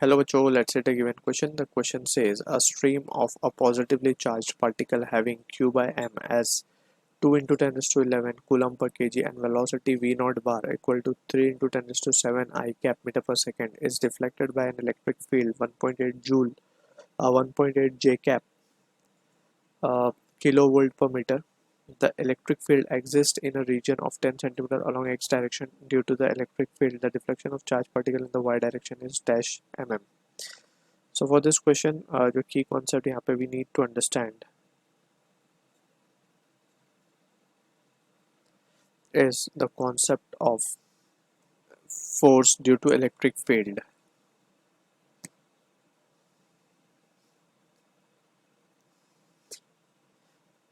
Hello बच्चों, let's take a given question. The question says a stream of a positively charged particle having q by m as 2 into 10 raised to 11 coulomb per kg and velocity v naught bar equal to 3 into 10 raised to 7 I cap meter per second is deflected by an electric field 1.8 joule, 1.8 j cap kilovolt per meter. The electric field exists in a region of 10 centimeter along x direction. Due to the electric field, the deflection of charged particle in the y direction is dash mm. So for this question, जो key concept यहाँ पे we need to understand is the concept of force due to electric field.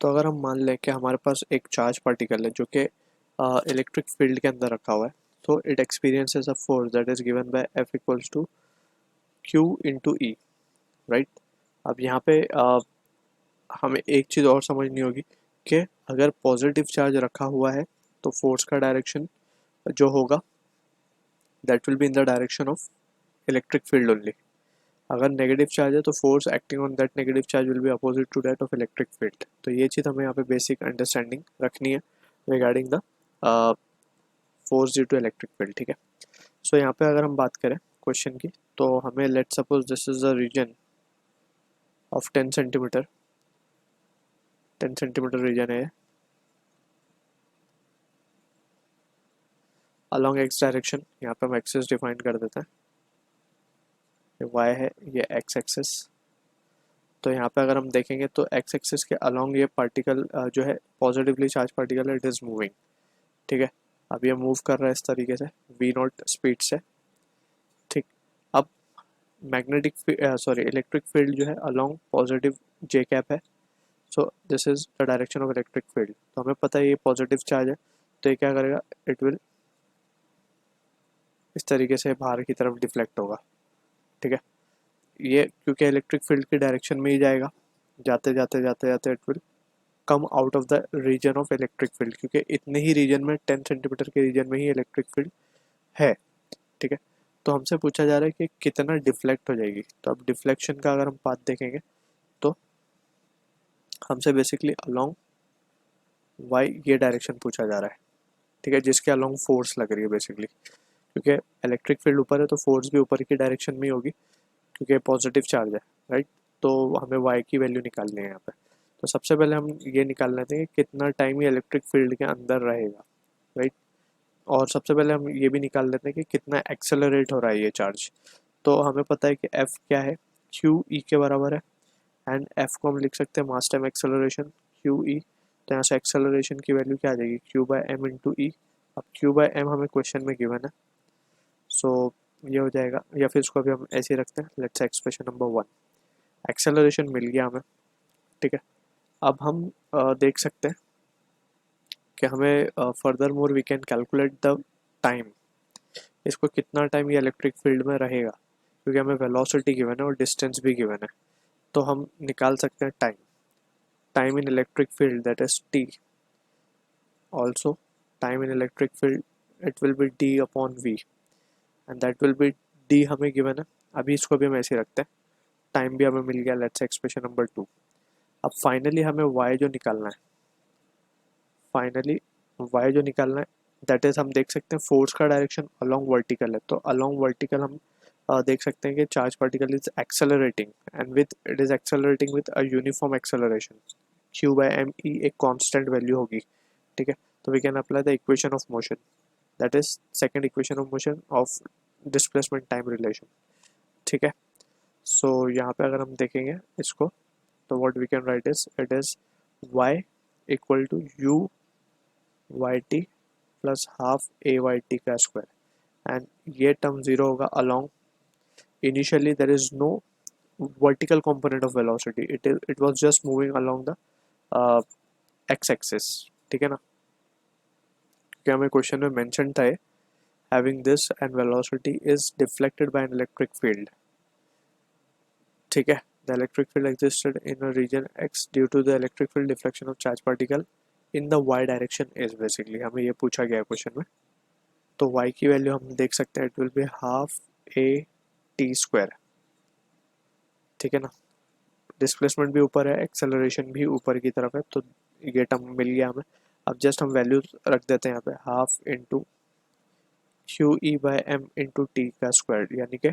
तो अगर हम मान लें कि हमारे पास एक चार्ज पार्टिकल है जो कि इलेक्ट्रिक फील्ड के अंदर रखा हुआ है, तो it experiences a force that is given by F equals to Q into E, right. अब यहाँ पे हमें एक चीज़ और समझनी होगी कि अगर पॉजिटिव चार्ज रखा हुआ है तो फोर्स का डायरेक्शन जो होगा that will be in the direction of electric field only. अगर नेगेटिव चार्ज है तो force acting on that negative charge will be opposite to that of electric field. तो ये चीज़ हमें यहाँ पे बेसिक अंडरस्टैंडिंग रखनी है regarding the force due to electric field, ठीक है. सो यहाँ पे अगर हम बात करें क्वेश्चन की, तो हमें let suppose this is the region of 10 centimetre. 10 centimetre region है अलॉन्ग एक्स डायरेक्शन. यहाँ पे हम एक्सेस डिफाइन कर देते हैं. ये y है, ये x एक्सेस. तो यहाँ पे अगर हम देखेंगे तो x एक्सेस के अलॉन्ग ये पार्टिकल जो है पॉजिटिवली चार्ज पार्टिकल है, इट इज़ मूविंग, ठीक है. अब ये मूव कर रहा है इस तरीके से v नॉट स्पीड से, ठीक. अब मैग्नेटिक सॉरी इलेक्ट्रिक फील्ड जो है अलॉन्ग पॉजिटिव j कैप है. So this is the direction of electric field. तो हमें पता है ये पॉजिटिव चार्ज है, तो ये क्या करेगा, इट विल इस तरीके से बाहर की तरफ डिफ्लेक्ट होगा, ठीक है. ये क्योंकि इलेक्ट्रिक फील्ड की डायरेक्शन में ही जाएगा, जाते जाते जाते जाते it will come out of the region of electric field, क्योंकि इतने ही रीजन में 10 सेंटीमीटर के रीजन में ही इलेक्ट्रिक फील्ड है, ठीक है. तो हमसे पूछा जा रहा है कि कितना डिफ्लेक्ट हो जाएगी. तो अब डिफ्लेक्शन का अगर हम पाथ देखेंगे तो हमसे बेसिकली अलोंग वाई ये डायरेक्शन पूछा जा रहा है, ठीक है, जिसके अलोंग फोर्स लग रही है बेसिकली. क्योंकि इलेक्ट्रिक फील्ड ऊपर है तो फोर्स भी ऊपर की डायरेक्शन में ही होगी क्योंकि पॉजिटिव चार्ज है, राइट. तो हमें वाई की वैल्यू निकालनी है यहाँ पे. तो सबसे पहले हम ये निकाल लेते हैं कि कितना टाइम ये इलेक्ट्रिक फील्ड के अंदर रहेगा, राइट. और सबसे पहले हम ये भी निकाल लेते हैं कि कितना एक्सेलरेट हो रहा है ये चार्ज. तो हमें पता है कि एफ क्या है, क्यू ई के बराबर है. एंड एफ को हम लिख सकते हैं मास टाइम एक्सेलरेशन क्यू ई. तो यहाँ से एक्सेलरेशन की वैल्यू क्या आ जाएगी, क्यू बाय एम इंटू ई. अब क्यू बाय एम हमें क्वेश्चन में गिवन है, सो ये हो जाएगा. या फिर इसको अभी हम ऐसे ही रखते हैं, let's say expression number 1. Acceleration मिल गया हमें, ठीक है. अब हम देख सकते हैं कि हमें furthermore we can calculate the time. इसको कितना टाइम ये इलेक्ट्रिक फील्ड में रहेगा, क्योंकि हमें वेलोसिटी गिवन है और डिस्टेंस भी गिवन है. तो हम निकाल सकते हैं time. Time in electric field that is t. Also time in electric field it will be d upon v and that will be d हमें गिवन है. अभी इसको भी हम ऐसे रखते हैं. टाइम भी हमें मिल गया, लेट्स एक्सप्रेशन नंबर 2. अब फाइनली हमें y जो निकालना है, फाइनली y जो निकालना है दैट इज हम देख सकते हैं फोर्स का डायरेक्शन अलोंग वर्टिकल है. तो अलोंग वर्टिकल हम देख सकते हैं कि charge particle is accelerating and with it is accelerating with a uniform acceleration. q by m e एक कांस्टेंट वैल्यू होगी, ठीक है. तो we can apply the equation of motion, that is second equation of motion of displacement time relation, ठीक है. सो यहाँ पे अगर हम देखेंगे इसको, तो what we can write is it is y equal to u y t plus half a y t का स्क्वायर. एंड ये टर्म जीरो होगा along. Initially there is no vertical component of velocity, it was just moving along the x axis, ठीक है ना. क्या हमें question में mention था having this and velocity is deflected by an electric field, ठीक है. The electric field existed in a region x due to the electric field deflection of charge particle in the y direction is basically हमें ये पूछा गया है question में. तो y की वैल्यू हम देख सकते हैं, it will be half A t², ठीक है ना। डिस्प्लेसमेंट भी ऊपर है, एक्सेलरेशन भी ऊपर की तरफ है, तो ये टर्म मिल गया हमें। अब जस्ट हम वैल्यू रख देते हैं यहाँ पे, half into q e by m into t का स्क्वायर, यानी कि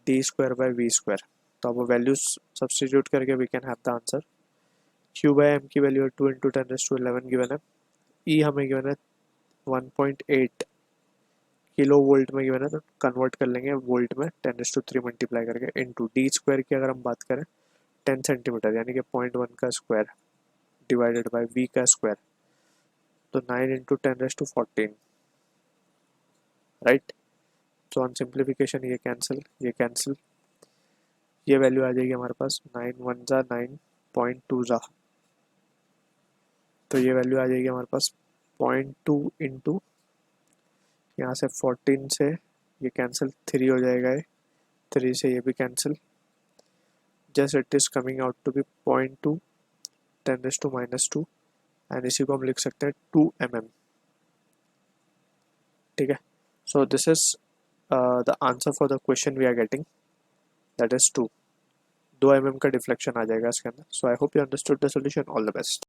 d²/v²। तो अब वो वैल्यूज सब्सटीट्यूट करके we can have the answer. Q by m की वैल्यू है 2 × 10⁻11 गिवन है। ई हमें गिवन है 1.8 किलो वोल्ट में गिवन है, तो कन्वर्ट कर लेंगे वोल्ट में 10⁻³ मल्टीप्लाई करके, इंटू d² की अगर हम बात करें 10 सेंटीमीटर, यानी कि 0.1 का स्क्वायर डिवाइडेड बाय v का स्क्वायर, तो 9 × 10⁻14, राइट। तो ऑन सिंप्लीफिकेशन ये कैंसिल, ये कैंसिल, ये वैल्यू आ जाएगी हमारे पास 9 × 1 = 9.2, तो ये वैल्यू आ जाएगी हमारे पास 0.2 इंटू यहाँ से 14 से ये कैंसिल, 3 हो जाएगा, ये 3 से ये भी cancel, just it is coming out to be 0.2 10⁻², and इसी को हम लिख सकते हैं 2 mm, ठीक है। So this is the answer for the question we are getting, that is 2 mm का डिफ्लेक्शन आ जाएगा इसके अंदर। So I hope you understood the solution. All the best.